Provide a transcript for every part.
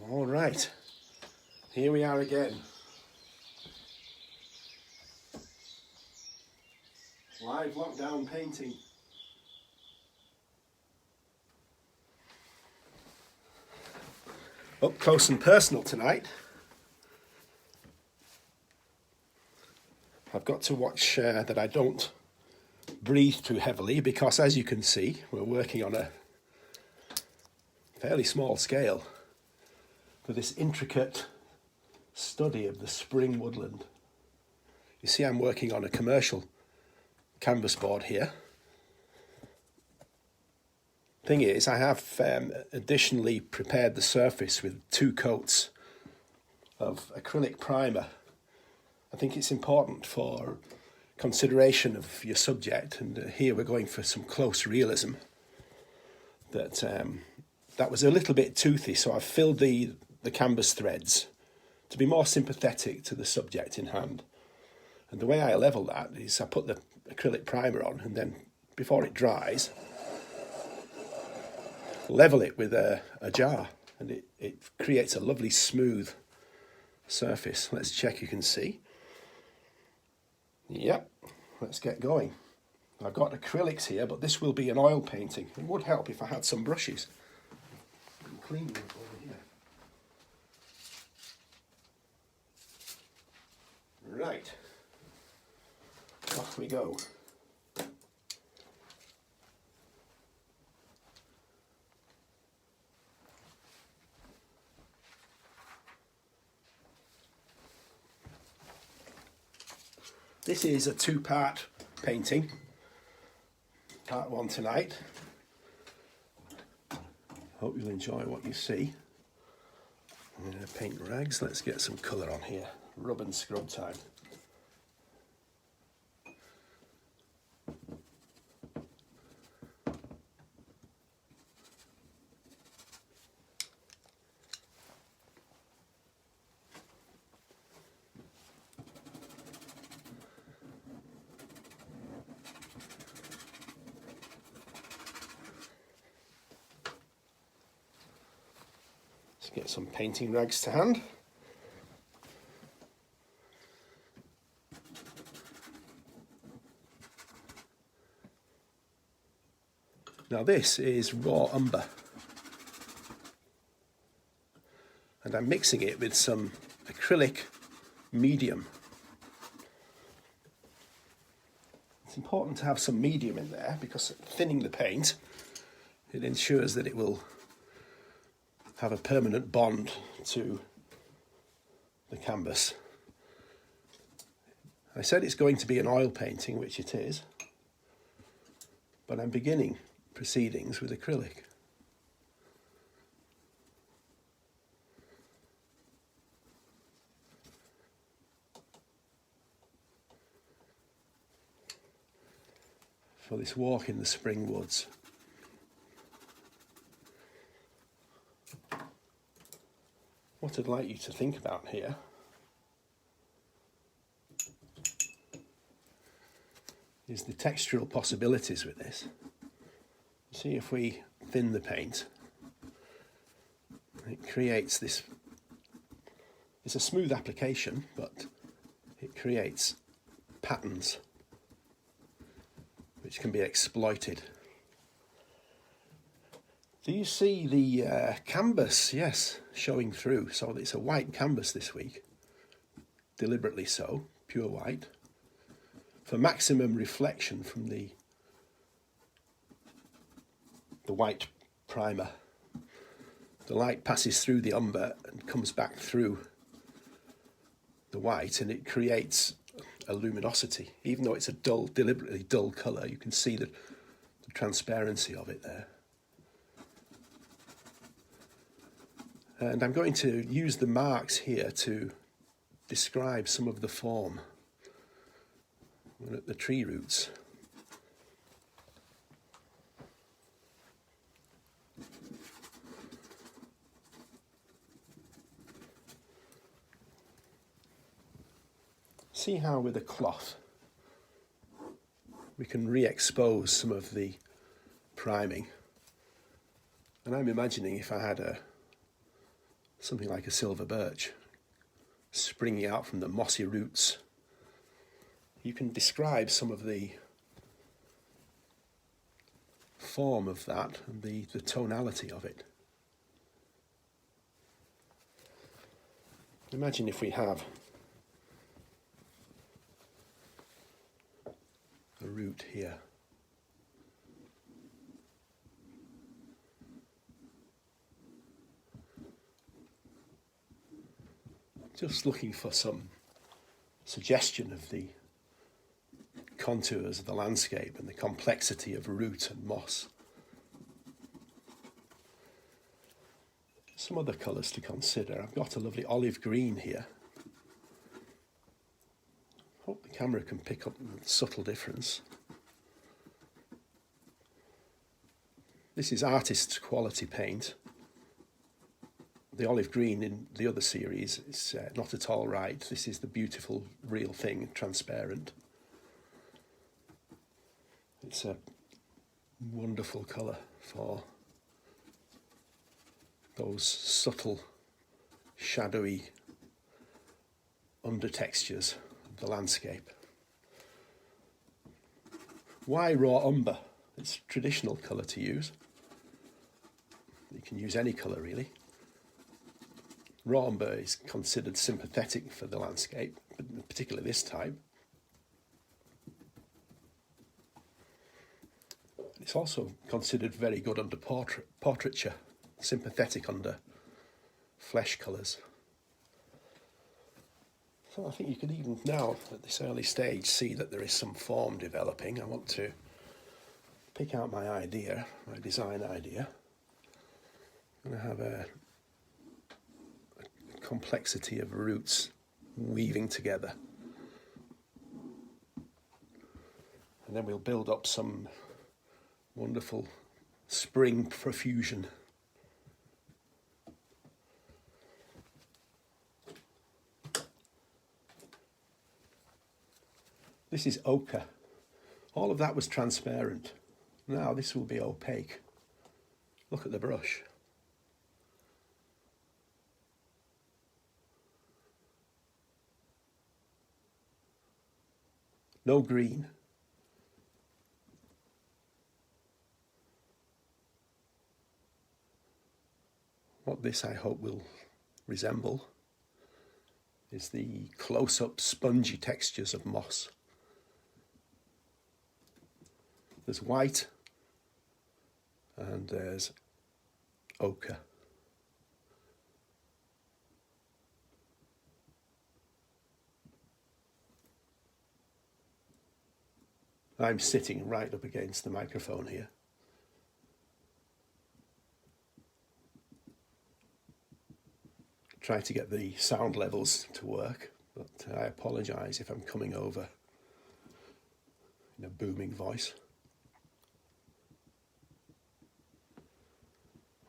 All right, here we are again. Live lockdown painting. Up close and personal tonight. I've got to watch that I don't breathe too heavily because, as you can see, we're working on a fairly small scale for this intricate study of the spring woodland. You see, I'm working on a commercial canvas board here. Thing is, I have additionally prepared the surface with 2 coats of acrylic primer. I think it's important for consideration of your subject, and here we're going for some close realism. That was a little bit toothy, so I've filled the canvas threads to be more sympathetic to the subject in hand. And the way I level that is I put the acrylic primer on, and then before it dries, level it with a jar, and it creates a lovely smooth surface. Let's check you can see. Yep, let's get going. I've got acrylics here, but this will be an oil painting. It would help if I had some brushes. Clean them over here. Right, off we go. This is a 2-part painting. Part 1 tonight. Hope you'll enjoy what you see. I'm going to paint rags. Let's get some colour on here. Rub and scrub time. Get some painting rags to hand. Now this is raw umber, and I'm mixing it with some acrylic medium. It's important to have some medium in there because thinning the paint, it ensures that it will have a permanent bond to the canvas. I said it's going to be an oil painting, which it is, but I'm beginning proceedings with acrylic. For this walk in the spring woods. What I'd like you to think about here is the textural possibilities with this. See, if we thin the paint, it creates this. It's a smooth application, but it creates patterns which can be exploited. Do you see the canvas? Yes, showing through. So it's a white canvas this week, deliberately so, pure white, for maximum reflection from the white primer. The light passes through the umber and comes back through the white, and it creates a luminosity. Even though it's a dull, deliberately dull colour, you can see the transparency of it there. And I'm going to use the marks here to describe some of the form. We're at the tree roots. See how with a cloth we can re-expose some of the priming. And I'm imagining if I had a something like a silver birch springing out from the mossy roots. You can describe some of the form of that and the tonality of it. Imagine if we have a root here. Just looking for some suggestion of the contours of the landscape and the complexity of root and moss. Some other colours to consider. I've got a lovely olive green here. Hope the camera can pick up the subtle difference. This is artist's quality paint. The olive green in the other series is not at all right. This is the beautiful real thing, transparent. It's a wonderful colour for those subtle, shadowy undertextures of the landscape. Why raw umber? It's a traditional colour to use. You can use any colour really. Raw umber is considered sympathetic for the landscape, but particularly this type. It's also considered very good under portraiture, sympathetic under flesh colours. So I think you can even now, at this early stage, see that there is some form developing. I want to pick out my idea, my design idea. I'm going to have a complexity of roots weaving together. And then we'll build up some wonderful spring profusion. This is ochre. All of that was transparent. Now this will be opaque. Look at the brush. No green. What this I hope will resemble is the close-up spongy textures of moss. There's white and there's ochre. I'm sitting right up against the microphone here. Try to get the sound levels to work, but I apologise if I'm coming over in a booming voice.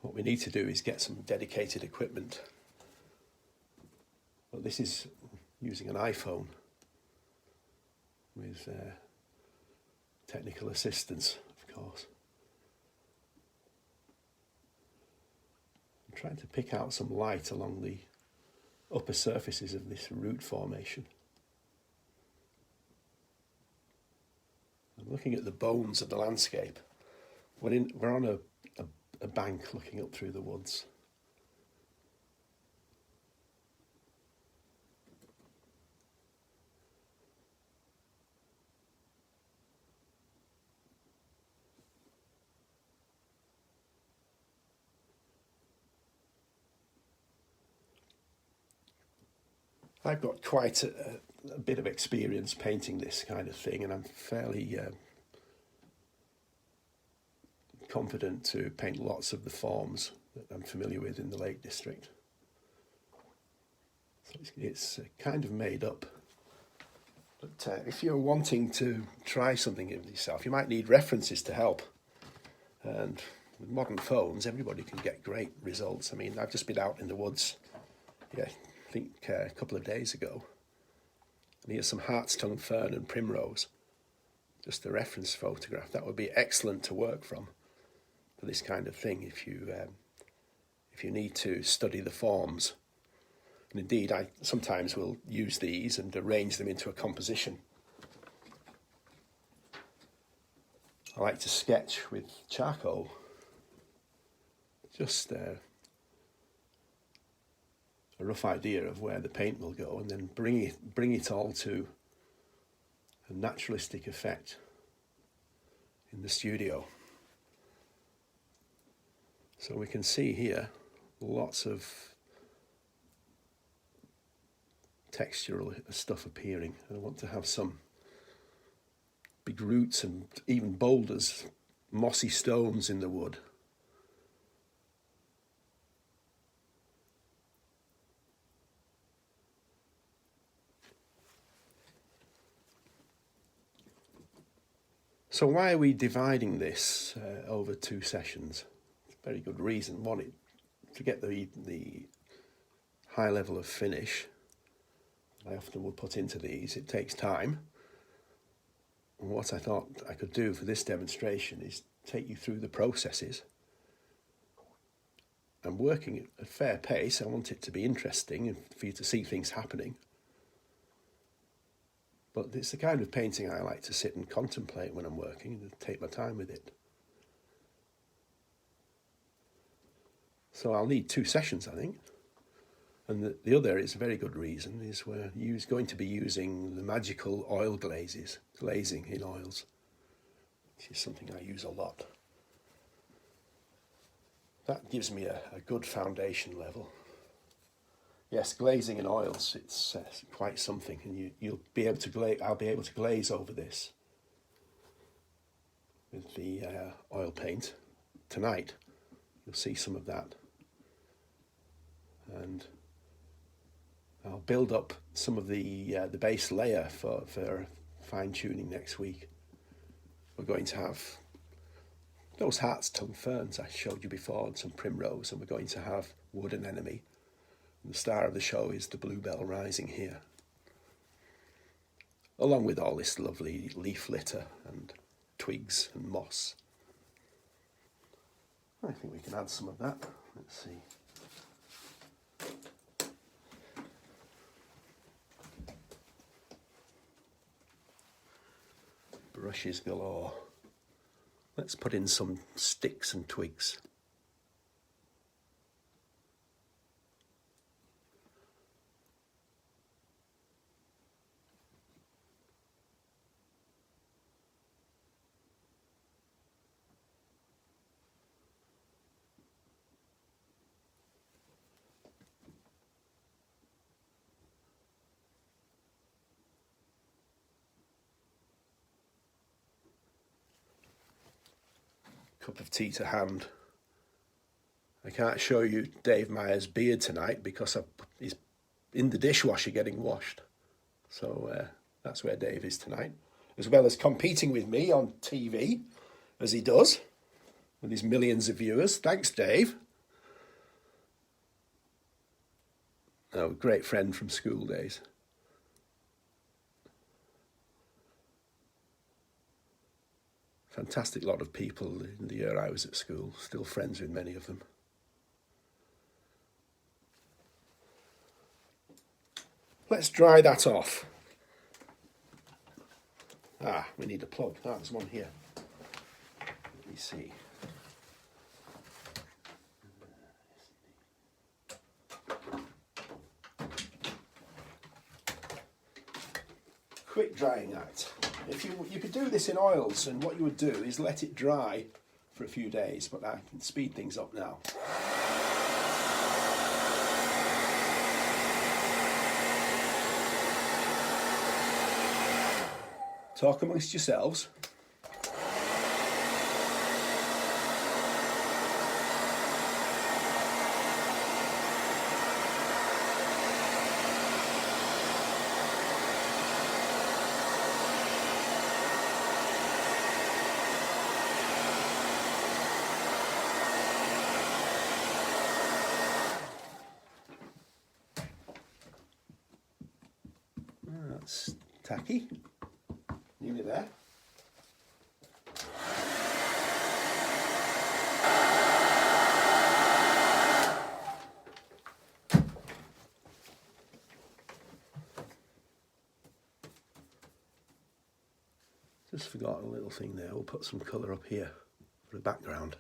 What we need to do is get some dedicated equipment. But this is using an iPhone with technical assistance, of course. I'm trying to pick out some light along the upper surfaces of this root formation. I'm looking at the bones of the landscape. We're on a bank looking up through the woods. I've got quite a bit of experience painting this kind of thing, and I'm fairly confident to paint lots of the forms that I'm familiar with in the Lake District. So it's kind of made up. But if you're wanting to try something with yourself, you might need references to help. And with modern phones, everybody can get great results. I mean, I've just been out in the woods, I think a couple of days ago. And here's some hart's tongue fern and primrose. Just a reference photograph. That would be excellent to work from for this kind of thing if if you need to study the forms. And indeed, I sometimes will use these and arrange them into a composition. I like to sketch with charcoal, just a rough idea of where the paint will go, and then bring it all to a naturalistic effect in the studio. So we can see here lots of textural stuff appearing. I want to have some big roots and even boulders, mossy stones in the wood. So why are we dividing this over 2 sessions? Very good reason. One, to get the high level of finish I often will put into these. It takes time. And what I thought I could do for this demonstration is take you through the processes. I'm working at a fair pace. I want it to be interesting and for you to see things happening. But it's the kind of painting I like to sit and contemplate when I'm working and take my time with it. So I'll need 2 sessions, I think. And the other is a very good reason, is we're going to be using the magical oil glazes, glazing in oils, which is something I use a lot. That gives me a good foundation level. Yes, glazing in oils, it's quite something, and you'll be able to glaze. I'll be able to glaze over this with the oil paint tonight. You'll see some of that, and I'll build up some of the base layer for fine tuning next week. We're going to have those hearts tongue ferns I showed you before, and some primrose, and we're going to have wood anemone. And the star of the show is the bluebell rising here, along with all this lovely leaf litter and twigs and moss. I think we can add some of that. Let's see. Brushes galore. Let's put in some sticks and twigs. Cup of tea to hand. I can't show you Dave Meyer's beard tonight because he's in the dishwasher getting washed. So that's where Dave is tonight, as well as competing with me on TV, as he does, with his millions of viewers. Thanks, Dave. Oh, great friend from school days. Fantastic lot of people in the year I was at school, still friends with many of them. Let's dry that off. We need a plug. There's one here. Let me see. Quick drying act. If you could do this in oils, and what you would do is let it dry for a few days, but I can speed things up now. Talk amongst yourselves. That's tacky. Nearly there. Just forgot a little thing there. We'll put some colour up here for the background.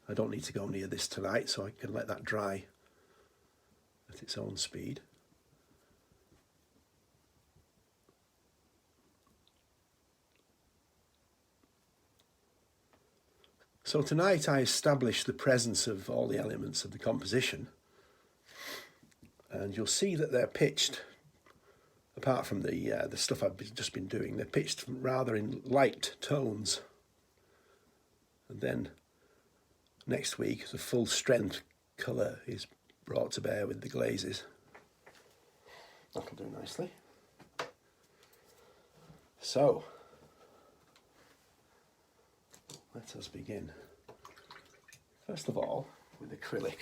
I don't need to go near this tonight, so I can let that dry at its own speed. So tonight I established the presence of all the elements of the composition, and you'll see that they're pitched, apart from the stuff I've just been doing, they're pitched rather in light tones. And then next week the full strength colour is brought to bear with the glazes. That'll do nicely. So, let us begin. First of all, with acrylic.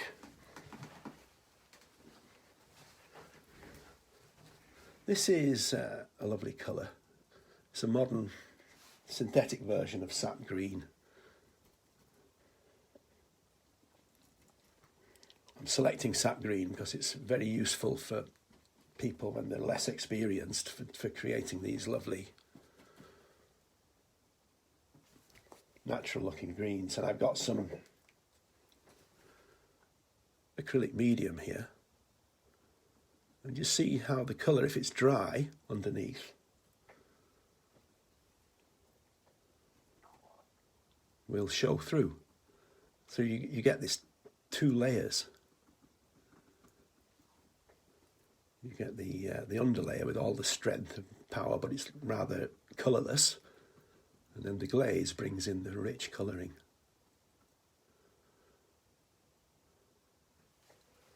This is a lovely colour. It's a modern synthetic version of sap green. I'm selecting sap green because it's very useful for people when they're less experienced for creating these lovely natural looking greens. And I've got some acrylic medium here, and you see how the colour, if it's dry underneath, will show through. So you get this two layers. You get the underlayer with all the strength and power, but it's rather colourless, and then the glaze brings in the rich colouring.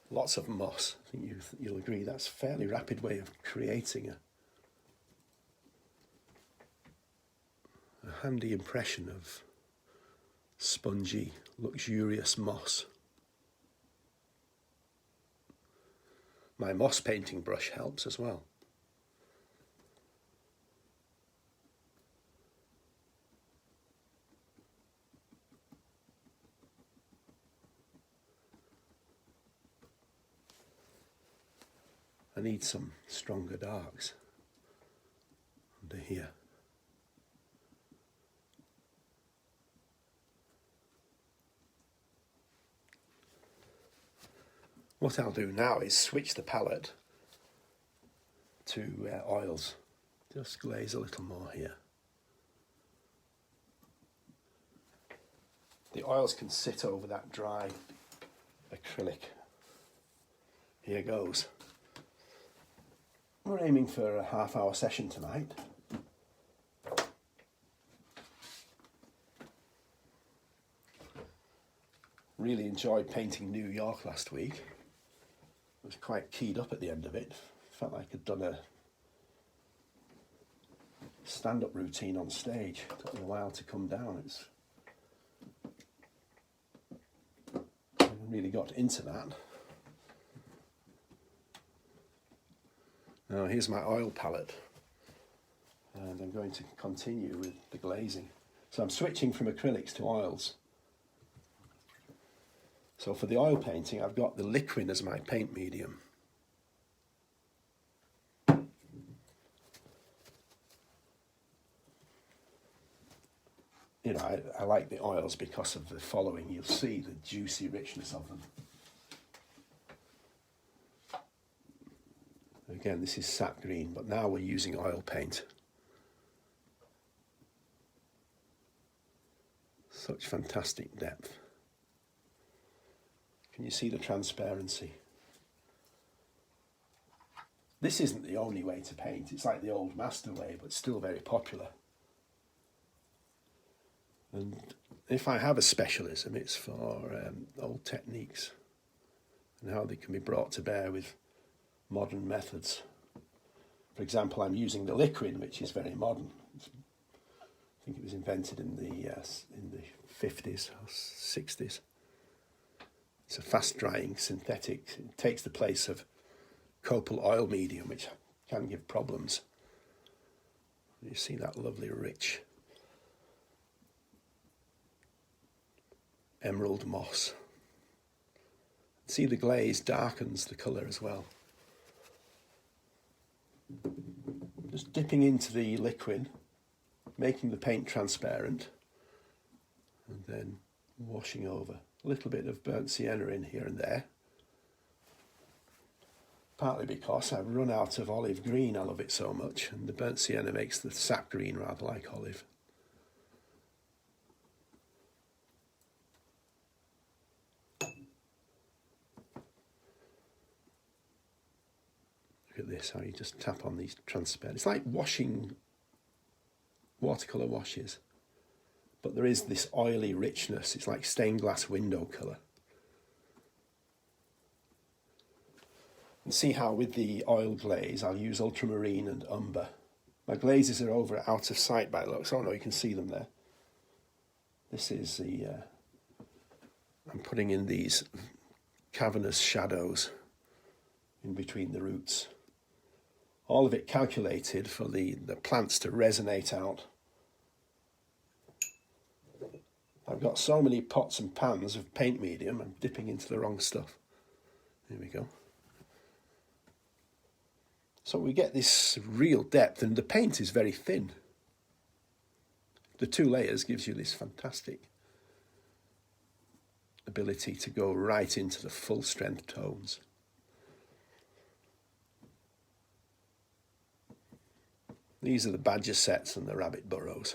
Lots of moss. I think you'll agree that's a fairly rapid way of creating a handy impression of spongy, luxurious moss. My moss painting brush helps as well. I need some stronger darks under here. What I'll do now is switch the palette to oils. Just glaze a little more here. The oils can sit over that dry acrylic. Here goes. We're aiming for a half-hour session tonight. Really enjoyed painting New York last week. I was quite keyed up at the end of it. Felt like I'd done a stand-up routine on stage. It took me a while to come down. I really got into that. Now here's my oil palette, and I'm going to continue with the glazing. So I'm switching from acrylics to oils. So for the oil painting, I've got the liquid as my paint medium. You know, I like the oils because of the following. You'll see the juicy richness of them. Again, this is sap green, but now we're using oil paint. Such fantastic depth. Can you see the transparency? This isn't the only way to paint. It's like the old master way, but still very popular. And if I have a specialism, it's for old techniques and how they can be brought to bear with modern methods. For example, I'm using the liquid, which is very modern. I think it was invented in the 50s or 60s. It's a fast-drying synthetic. It takes the place of copal oil medium, which can give problems. You see that lovely rich emerald moss. See, the glaze darkens the colour as well. Just dipping into the liquid making the paint transparent and then washing over. A little bit of burnt sienna in here and there. Partly because I've run out of olive green, I love it so much, and the burnt sienna makes the sap green rather like olive. Look at this, how you just tap on these transparent. It's like washing watercolour washes, but there is this oily richness. It's like stained glass window colour. And see how with the oil glaze I'll use ultramarine and umber. My glazes are over out of sight by the looks. Oh no, you can see them there. This is the, I'm putting in these cavernous shadows in between the roots. All of it calculated for the plants to resonate out. I've got so many pots and pans of paint medium, I'm dipping into the wrong stuff. There we go. So we get this real depth, and the paint is very thin. The 2 layers gives you this fantastic ability to go right into the full strength tones. These are the badger sets and the rabbit burrows.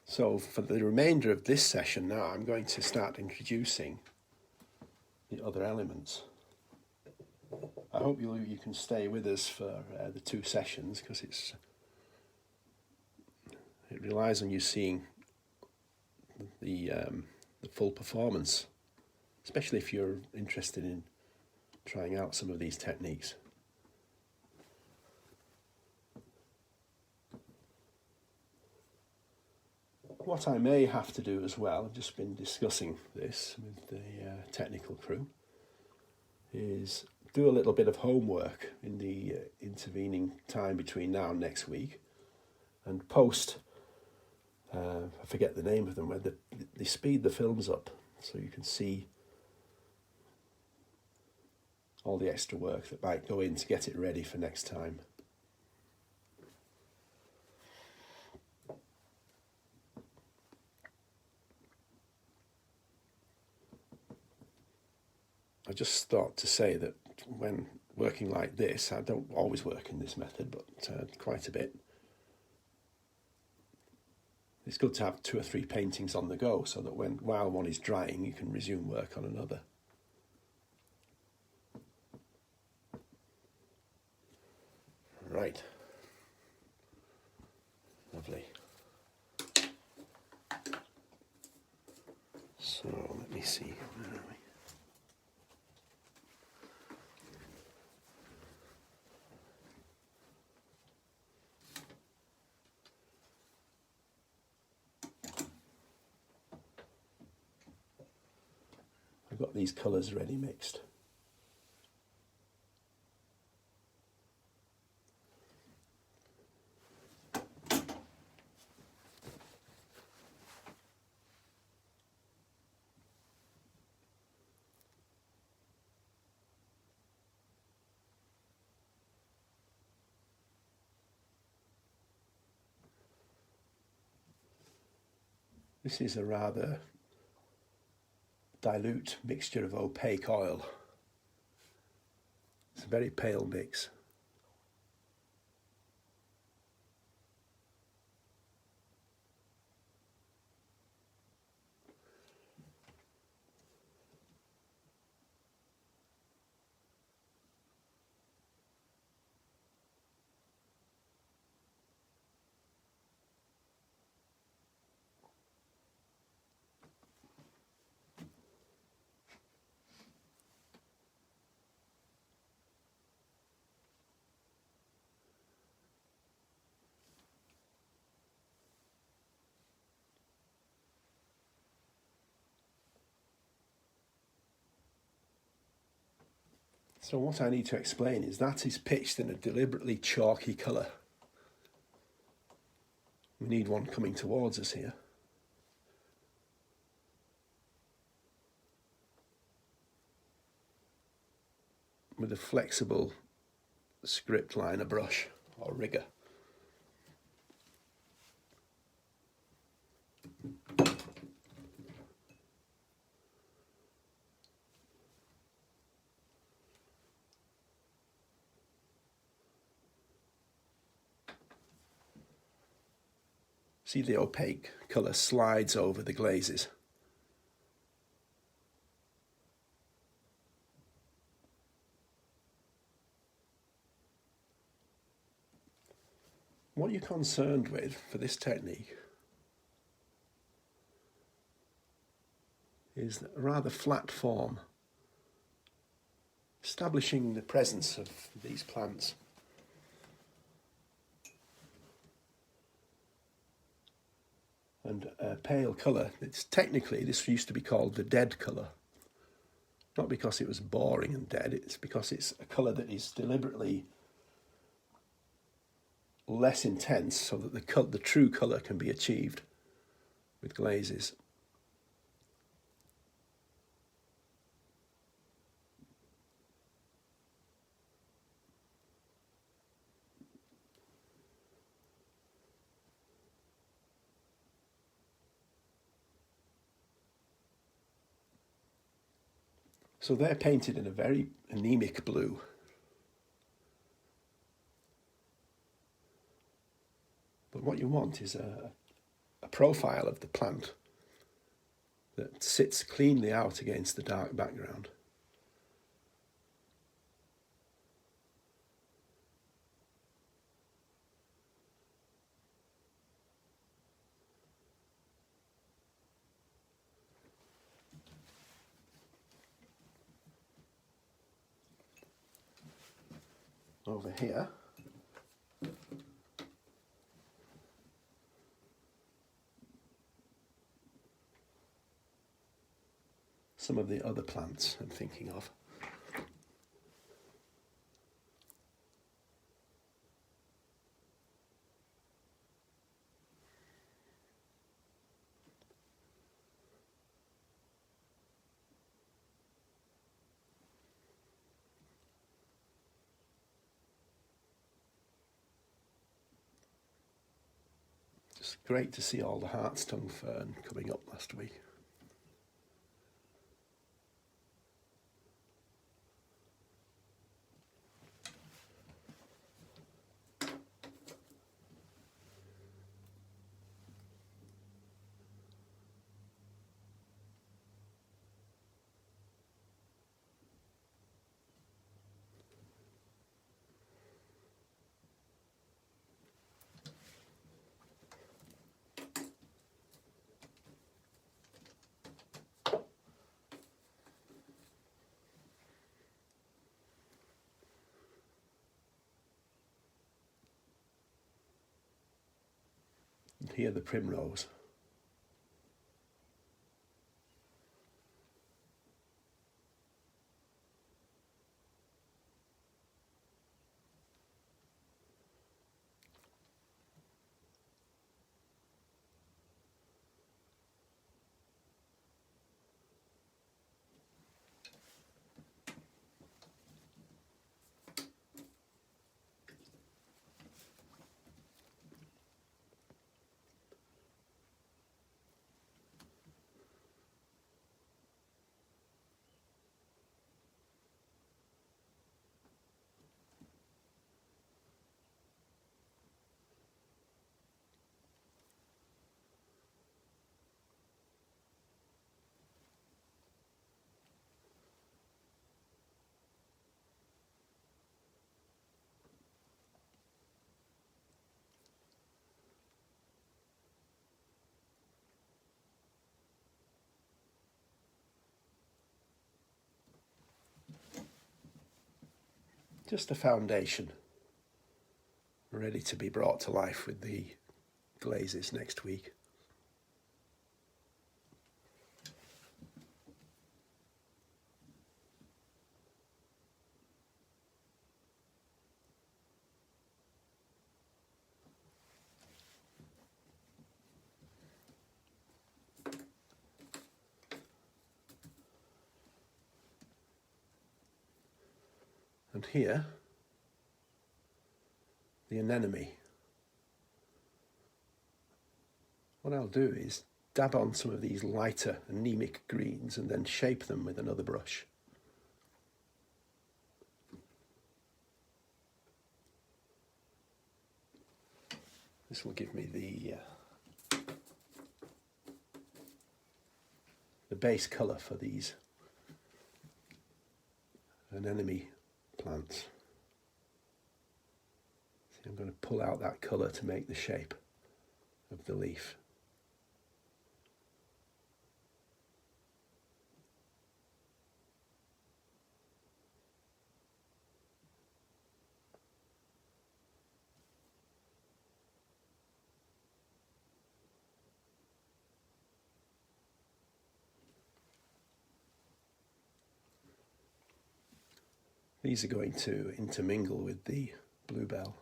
So for the remainder of this session now, I'm going to start introducing the other elements. I hope you can stay with us for the 2 sessions, because it relies on you seeing the full performance, especially if you're interested in trying out some of these techniques. What I may have to do as well, I've just been discussing this with the technical crew, is do a little bit of homework in the intervening time between now and next week, and post, I forget the name of them, where they speed the films up so you can see all the extra work that might go in to get it ready for next time. I just thought to say that when working like this, I don't always work in this method, but quite a bit. It's good to have 2 or 3 paintings on the go, so that while one is drying, you can resume work on another. Right. Lovely. So let me see. Where are we? I've got these colours ready mixed. This is a rather dilute mixture of opaque oil. It's a very pale mix. So what I need to explain is that is pitched in a deliberately chalky colour. We need one coming towards us here. With a flexible script liner brush or rigger. See, the opaque colour slides over the glazes. What you're concerned with for this technique is a rather flat form, establishing the presence of these plants. And a pale colour, it's technically, this used to be called the dead colour. Not because it was boring and dead, it's because it's a colour that is deliberately less intense so that the true colour can be achieved with glazes. So they're painted in a very anemic blue. But what you want is a profile of the plant that sits cleanly out against the dark background. Over here, some of the other plants I'm thinking of. It's great to see all the hart's tongue fern coming up last week. And here the primrose. Just a foundation ready to be brought to life with the glazes next week. And here, the anemone. What I'll do is dab on some of these lighter anemic greens and then shape them with another brush. This will give me the base colour for these anemone plants. See, I'm going to pull out that colour to make the shape of the leaf. These are going to intermingle with the bluebell.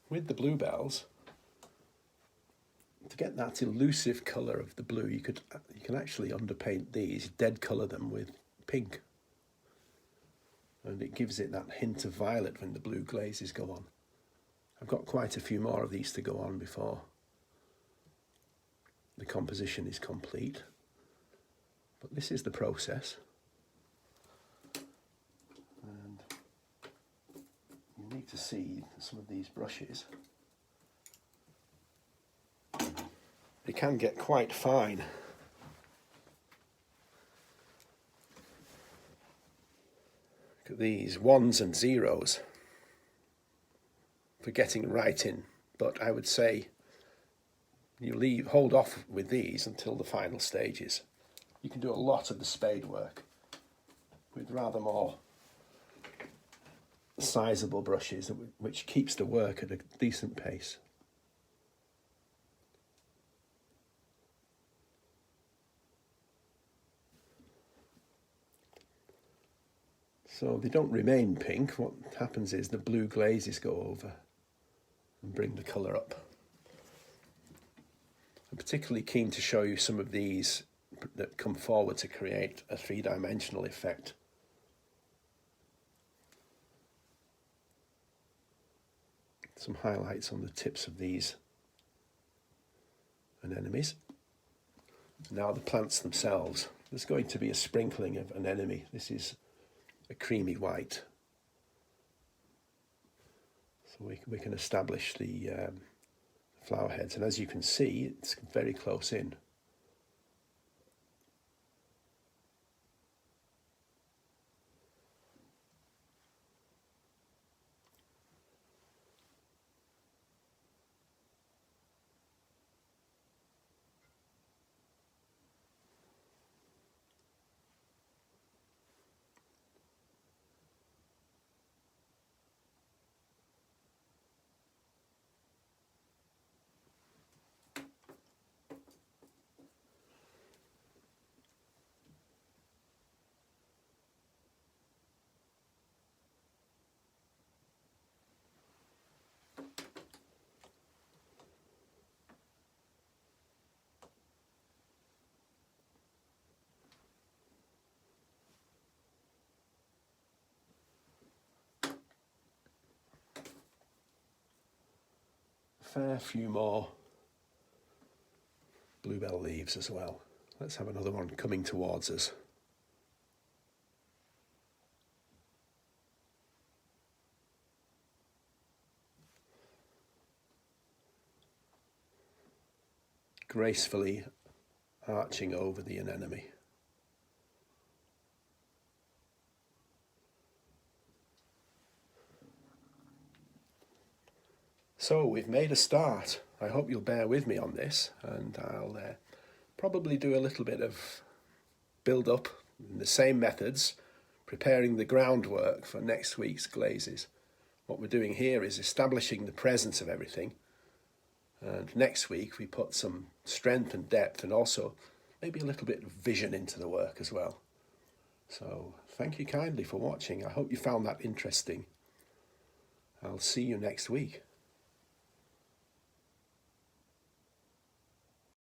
With the bluebells, to get that elusive colour of the blue, you can actually underpaint these, dead colour them with pink. And it gives it that hint of violet when the blue glazes go on. I've got quite a few more of these to go on before the composition is complete. But this is the process. And you need to see some of these brushes. They can get quite fine. Look at these ones and zeros for getting right in, but I would say you hold off with these until the final stages. You can do a lot of the spade work with rather more sizable brushes, which keeps the work at a decent pace. So they don't remain pink. What happens is the blue glazes go over and bring the colour up. I'm particularly keen to show you some of these that come forward to create a three-dimensional effect. Some highlights on the tips of these anemones. Now the plants themselves. There's going to be a sprinkling of anemone. This is a creamy white. So we can establish the flower heads, and as you can see, it's very close in. Fair few more bluebell leaves as well. Let's have another one coming towards us. Gracefully arching over the anemone. So we've made a start. I hope you'll bear with me on this, and I'll probably do a little bit of build up in the same methods, preparing the groundwork for next week's glazes. What we're doing here is establishing the presence of everything. And next week we put some strength and depth and also maybe a little bit of vision into the work as well. So thank you kindly for watching. I hope you found that interesting. I'll see you next week.